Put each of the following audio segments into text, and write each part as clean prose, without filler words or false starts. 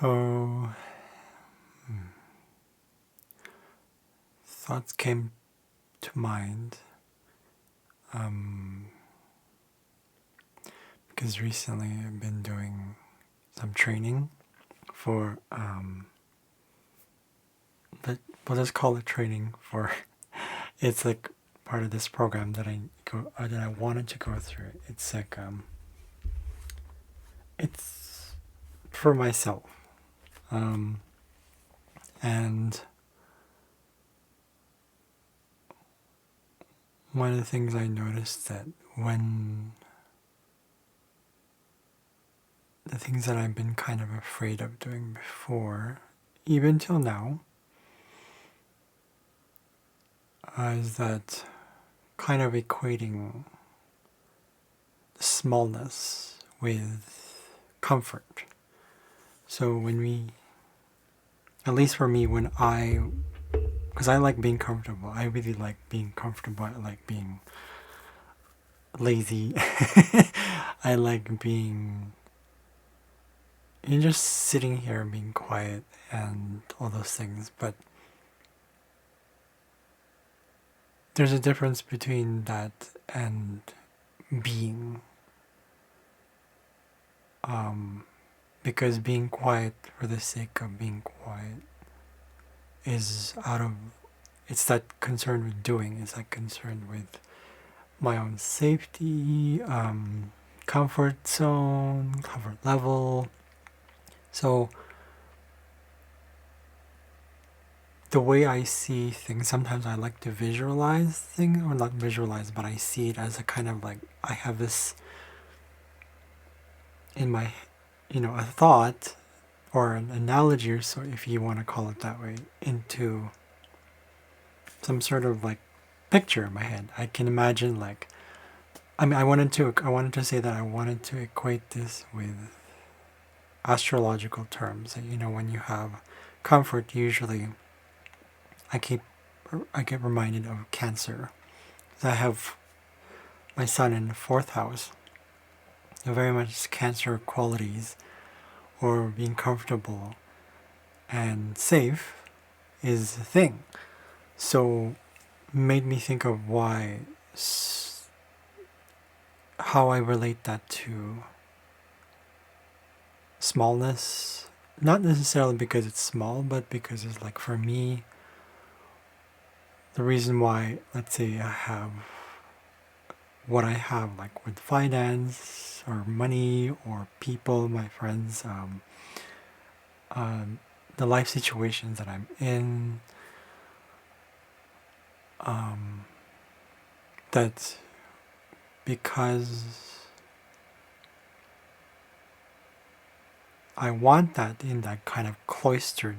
So, thoughts came to mind um, because recently I've been doing some training for, but we'll just call it training for. It's like part of this program that I wanted to go through. It's like it's for myself, um, and one of the things I noticed that when the things that I've been kind of afraid of doing before, even till now, is that kind of equating smallness with comfort. So when we, at least for me, because I like being comfortable, I really like being comfortable, I like being lazy, I like being, just sitting here and being quiet and all those things, but there's a difference between that and being. Because being quiet for the sake of being quiet is it's that concern with doing, it's that concern with my own safety, comfort zone, comfort level. So the way I see things, sometimes I like to visualize things, or not visualize, but I see it as a kind of like, I have this in my, a thought or an analogy, or so if you want to call it that way, into some sort of like picture in my head. I can imagine like, I wanted to say that I wanted to equate this with astrological terms. When you have comfort, usually I keep I get reminded of Cancer. I have my sun in the fourth house. So very much Cancer qualities, or being comfortable and safe, is a thing. So made me think of how I relate that to smallness. Not necessarily because it's small, but because it's like, for me, the reason why, let's say, I have what I have, like with finance or money or people, my friends, the life situations that I'm in, that because I want that in that kind of cloistered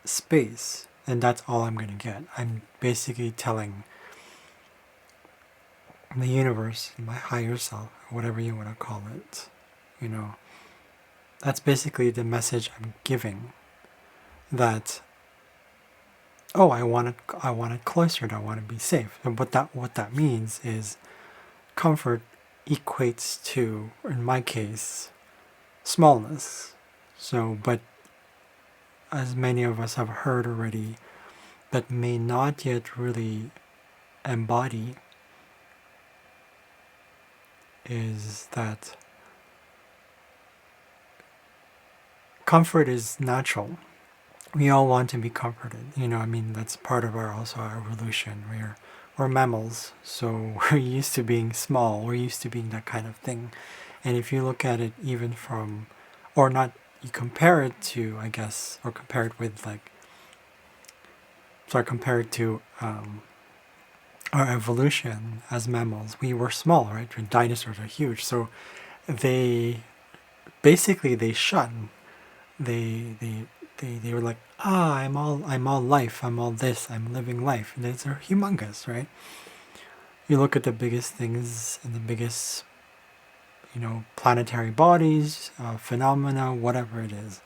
space, and that's all I'm going to get. I'm basically telling the universe, my higher self, whatever you want to call it, that's basically the message I'm giving. That, oh, I want it cloistered. I want to be safe. And what that means is comfort equates to, in my case, smallness. So, but as many of us have heard already, but may not yet really embody, is that comfort is natural. We all want to be comforted. That's part of our evolution. We're mammals, so we're used to being small. We're used to being that kind of thing. And if you look at it even from, or not, you compare it to, I guess, or compare it with compare it to our evolution as mammals. We were small, right? And dinosaurs are huge, so they they shun. They were like, I'm all life, I'm all this, I'm living life. And they're humongous, right? You look at the biggest things and the biggest, planetary bodies, phenomena, whatever it is.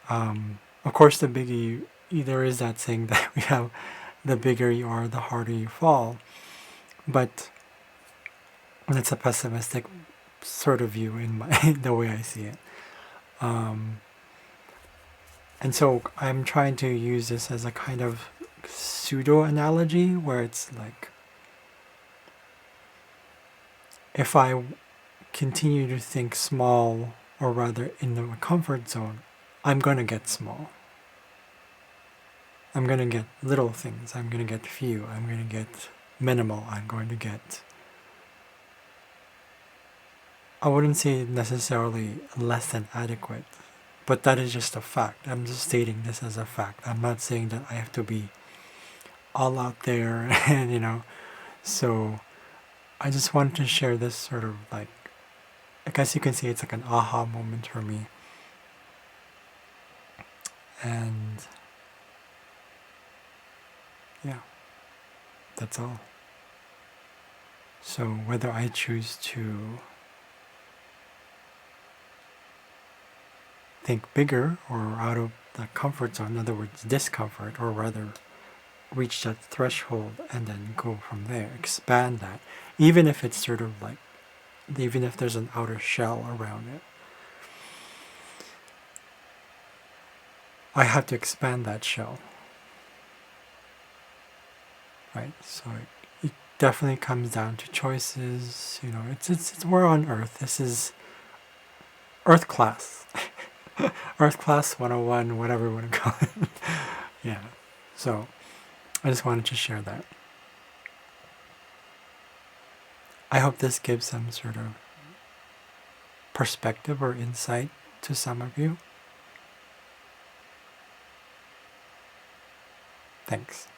Of course, the bigger there is that saying that we have, the bigger you are, the harder you fall. But it's a pessimistic sort of view in the way I see it. And so I'm trying to use this as a kind of pseudo analogy where it's like, if I continue to think small, or rather in the comfort zone, I'm going to get small. I'm going to get little things. I'm going to get few. I'm going to get minimal. I'm going to get, I wouldn't say necessarily less than adequate, but that is just a fact. I'm just stating this as a fact. I'm not saying that I have to be all out there and, so I just wanted to share this sort of like, I guess you can say it's like an aha moment for me. And yeah, that's all. So whether I choose to think bigger or out of the comfort zone, in other words, discomfort, or rather reach that threshold and then go from there, expand that, even if it's sort of like, even if there's an outer shell around it, I have to expand that shell, right? So it definitely comes down to choices. It's we're on Earth. This is Earth class, Earth class 101, whatever you want to call it. Yeah. So I just wanted to share that. I hope this gives some sort of perspective or insight to some of you. Thanks.